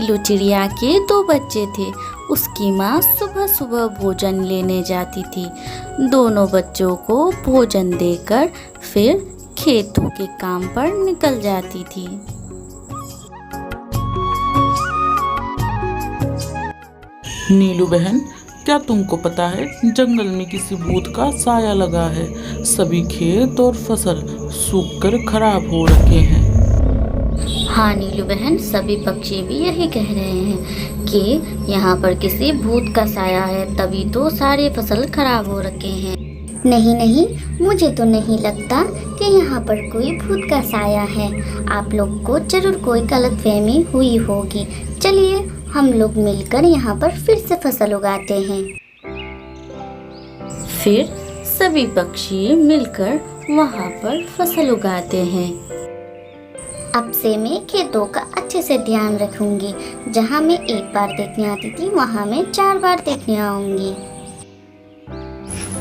नीलू चिड़िया के 2 बच्चे थे। उसकी माँ सुबह सुबह भोजन लेने जाती थी। दोनों बच्चों को भोजन देकर फिर खेतों के काम पर निकल जाती थी। नीलू बहन, क्या तुमको पता है जंगल में किसी भूत का साया लगा है। सभी खेत और फसल सूखकर खराब हो रखे हैं। हाँ नीलू बहन, सभी पक्षी भी यही कह रहे हैं कि यहाँ पर किसी भूत का साया है, तभी तो सारे फसल खराब हो रखे हैं। नहीं, मुझे तो नहीं लगता कि यहाँ पर कोई भूत का साया है। आप लोग को जरूर कोई गलतफहमी हुई होगी। चलिए हम लोग मिलकर यहाँ पर फिर से फसल उगाते हैं। फिर सभी पक्षी मिलकर वहाँ पर फसल उगाते हैं। अब से मैं खेतों का अच्छे से ध्यान रखूंगी। जहाँ मैं 1 बार देखने आती थी, वहाँ मैं 4 बार देखने आऊंगी।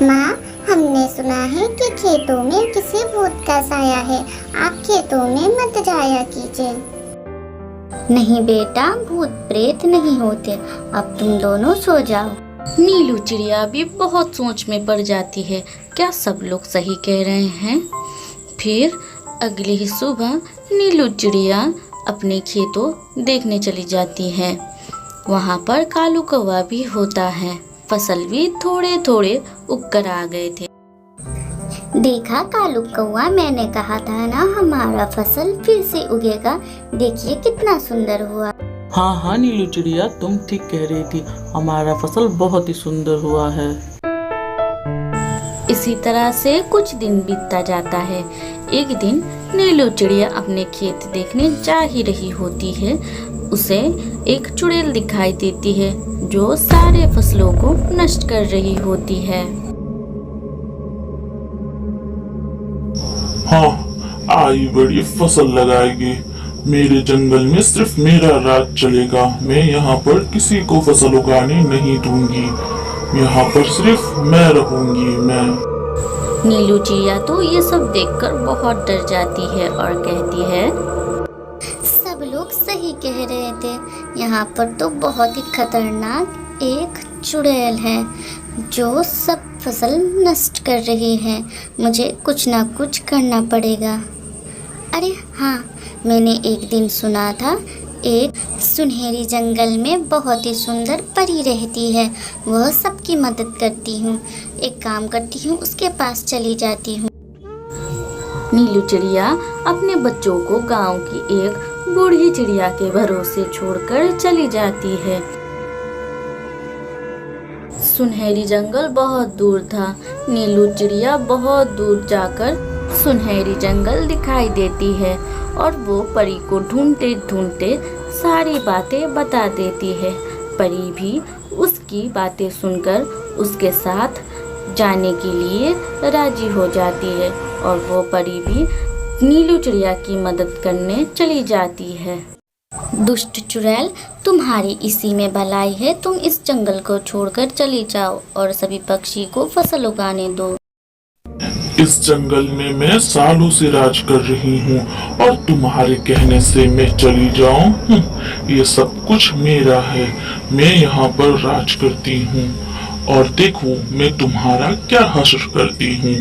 माँ, हमने सुना है कि खेतों में किसी भूत का साया है। आप खेतों में मत जाया कीजिए। नहीं बेटा, भूत प्रेत नहीं होते। अब तुम दोनों सो जाओ। नीलू चिड़िया भी बहुत सोच में पड़ जाती है, क्या सब लोग सही कह रहे हैं। फिर अगली ही सुबह नीलू चिड़िया अपने खेतों देखने चली जाती है। वहाँ पर कालू कौवा भी होता है। फसल भी थोड़े थोड़े उगकर आ गए थे। देखा कालू कौवा, मैंने कहा था ना हमारा फसल फिर से उगेगा। देखिए कितना सुंदर हुआ। हाँ नीलू चिड़िया, तुम ठीक कह रही थी। हमारा फसल बहुत ही सुंदर हुआ है। इसी तरह से कुछ दिन बीतता जाता है। एक दिन नीलू चिड़िया अपने खेत देखने जा ही रही होती है। उसे एक चुड़ैल दिखाई देती है जो सारे फसलों को नष्ट कर रही होती है। हाँ, आई बड़ी फसल लगाएगी। मेरे जंगल में सिर्फ मेरा राज चलेगा। मैं यहाँ पर किसी को फसल उगाने नहीं दूंगी। यहाँ पर सिर्फ मैं रहूंगी। नीलू चिड़िया तो ये सब देखकर बहुत डर जाती है और कहती है, सब लोग सही कह रहे थे। यहाँ पर तो बहुत ही खतरनाक एक चुड़ैल है जो सब फसल नष्ट कर रही है। मुझे कुछ ना कुछ करना पड़ेगा। अरे हाँ, मैंने एक दिन सुना था एक सुनहरी जंगल में बहुत ही सुंदर परी रहती है। वह सबकी मदद करती हूँ। एक काम करती हूँ, उसके पास चली जाती हूँ। नीलू चिड़िया अपने बच्चों को गांव की एक बूढ़ी चिड़िया के भरोसे छोड़कर चली जाती है। सुनहरी जंगल बहुत दूर था। नीलू चिड़िया बहुत दूर जाकर सुनहरी जंगल दिखाई देती है और वो परी को ढूंढते ढूंढते सारी बातें बता देती है। परी भी उसकी बातें सुनकर उसके साथ जाने के लिए राजी हो जाती है और वो परी भी नीलू चिड़िया की मदद करने चली जाती है। दुष्ट चुड़ैल, तुम्हारी इसी में भलाई है। तुम इस जंगल को छोड़कर चली जाओ और सभी पक्षी को फसल उगाने दो। इस जंगल में मैं सालों से राज कर रही हूँ और तुम्हारे कहने से मैं चली जाऊँ? ये सब कुछ मेरा है। मैं यहाँ पर राज करती हूँ और देखो मैं तुम्हारा क्या हश्र करती हूँ।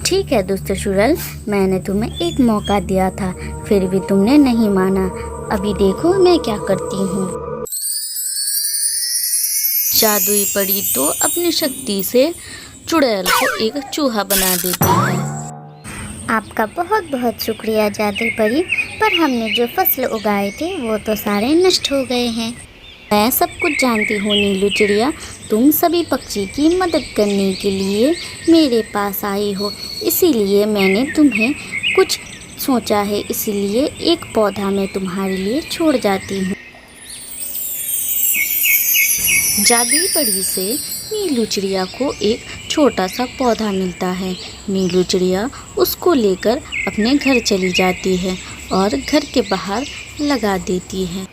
ठीक है दुष्ट चुड़ैल, मैंने तुम्हें एक मौका दिया था, फिर भी तुमने नहीं माना। अभी देखो मैं क्या करती हूँ। जादुई परी तो अपनी शक्ति से चुड़ैल को एक चूहा बना देती है। आपका बहुत बहुत शुक्रिया जादुई परी, पर हमने जो फसल उगाए थे वो तो सारे नष्ट हो गए हैं। मैं सब कुछ जानती हूँ नीलू चिड़िया, तुम सभी पक्षी की मदद करने के लिए मेरे पास आई हो, इसीलिए मैंने तुम्हें कुछ सोचा है। इसीलिए एक पौधा मैं तुम्हारे लिए छोड़ जाती हूँ। जादुई परी से नीलू चिड़िया को एक छोटा सा पौधा मिलता है। नीलू चिड़िया उसको लेकर अपने घर चली जाती है और घर के बाहर लगा देती है।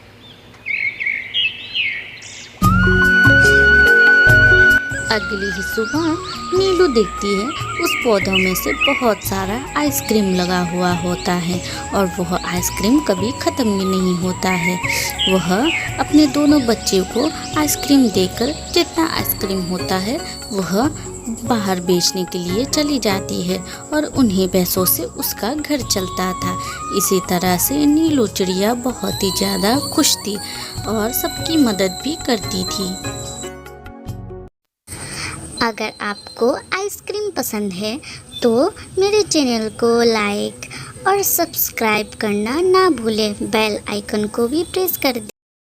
अगली ही सुबह नीलू देखती है उस पौधों में से बहुत सारा आइसक्रीम लगा हुआ होता है और वह आइसक्रीम कभी ख़त्म ही नहीं होता है। वह अपने दोनों बच्चों को आइसक्रीम देकर जितना आइसक्रीम होता है वह बाहर बेचने के लिए चली जाती है और उन्हीं पैसों से उसका घर चलता था। इसी तरह से नीलू चिड़िया बहुत ही ज़्यादा खुश थी और सबकी मदद भी करती थी। अगर आपको आइसक्रीम पसंद है तो मेरे चैनल को लाइक और सब्सक्राइब करना ना भूलें। बेल आइकन को भी प्रेस कर दें।